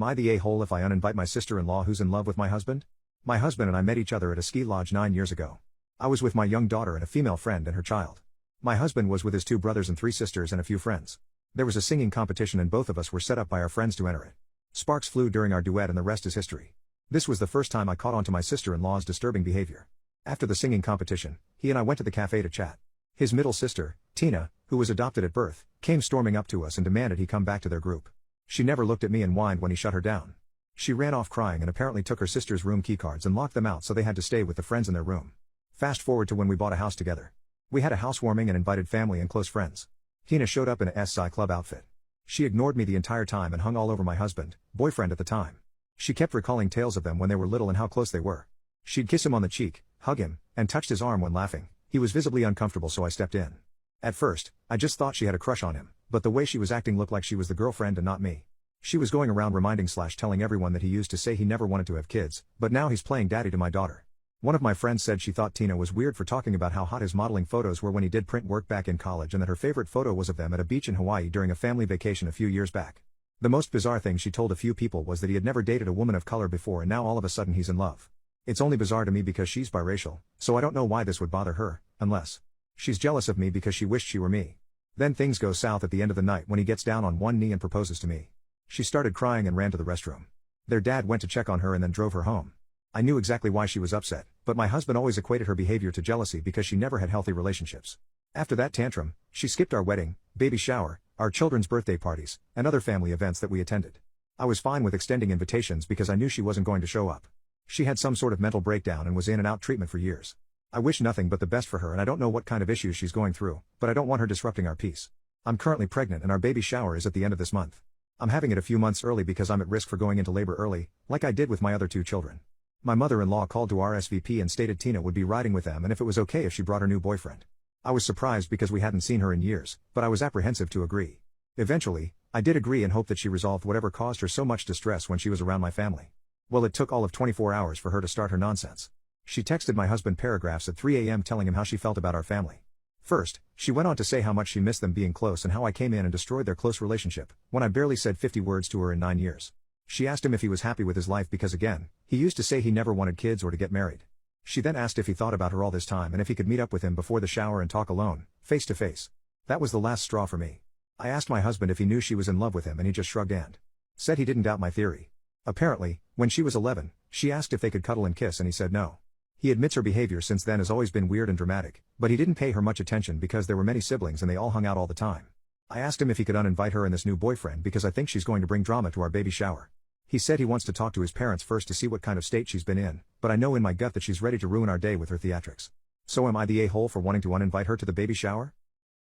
Am I the a-hole if I uninvite my sister-in-law who's in love with my husband? My husband and I met each other at a ski lodge 9 years ago. I was with my young daughter and a female friend and her child. My husband was with his 2 brothers and 3 sisters and a few friends. There was a singing competition and both of us were set up by our friends to enter it. Sparks flew during our duet and the rest is history. This was the first time I caught on to my sister-in-law's disturbing behavior. After the singing competition, he and I went to the cafe to chat. His middle sister, Tina, who was adopted at birth, came storming up to us and demanded he come back to their group. She never looked at me and whined when he shut her down. She ran off crying and apparently took her sister's room keycards and locked them out so they had to stay with the friends in their room. Fast forward to when we bought a house together. We had a housewarming and invited family and close friends. Tina showed up in a SI club outfit. She ignored me the entire time and hung all over my husband, boyfriend at the time. She kept recalling tales of them when they were little and how close they were. She'd kiss him on the cheek, hug him, and touched his arm when laughing. He was visibly uncomfortable so I stepped in. At first, I just thought she had a crush on him, but the way she was acting looked like she was the girlfriend and not me. She was going around reminding/telling everyone that he used to say he never wanted to have kids, but now he's playing daddy to my daughter. One of my friends said she thought Tina was weird for talking about how hot his modeling photos were when he did print work back in college and that her favorite photo was of them at a beach in Hawaii during a family vacation a few years back. The most bizarre thing she told a few people was that he had never dated a woman of color before and now all of a sudden he's in love. It's only bizarre to me because she's biracial, so I don't know why this would bother her, unless she's jealous of me because she wished she were me. Then things go south at the end of the night when he gets down on one knee and proposes to me. She started crying and ran to the restroom. Their dad went to check on her and then drove her home. I knew exactly why she was upset, but my husband always equated her behavior to jealousy because she never had healthy relationships. After that tantrum, she skipped our wedding, baby shower, our children's birthday parties, and other family events that we attended. I was fine with extending invitations because I knew she wasn't going to show up. She had some sort of mental breakdown and was in and out treatment for years. I wish nothing but the best for her and I don't know what kind of issues she's going through, but I don't want her disrupting our peace. I'm currently pregnant and our baby shower is at the end of this month. I'm having it a few months early because I'm at risk for going into labor early, like I did with my other 2 children. My mother-in-law called to RSVP and stated Tina would be riding with them and if it was okay if she brought her new boyfriend. I was surprised because we hadn't seen her in years, but I was apprehensive to agree. Eventually, I did agree and hoped that she resolved whatever caused her so much distress when she was around my family. Well, it took all of 24 hours for her to start her nonsense. She texted my husband paragraphs at 3 a.m. telling him how she felt about our family. First, she went on to say how much she missed them being close and how I came in and destroyed their close relationship, when I barely said 50 words to her in 9 years. She asked him if he was happy with his life because again, he used to say he never wanted kids or to get married. She then asked if he thought about her all this time and if he could meet up with him before the shower and talk alone, face to face. That was the last straw for me. I asked my husband if he knew she was in love with him and he just shrugged and said he didn't doubt my theory. Apparently, when she was 11, she asked if they could cuddle and kiss and he said no. He admits her behavior since then has always been weird and dramatic, but he didn't pay her much attention because there were many siblings and they all hung out all the time. I asked him if he could uninvite her and this new boyfriend because I think she's going to bring drama to our baby shower. He said he wants to talk to his parents first to see what kind of state she's been in, but I know in my gut that she's ready to ruin our day with her theatrics. So am I the a-hole for wanting to uninvite her to the baby shower?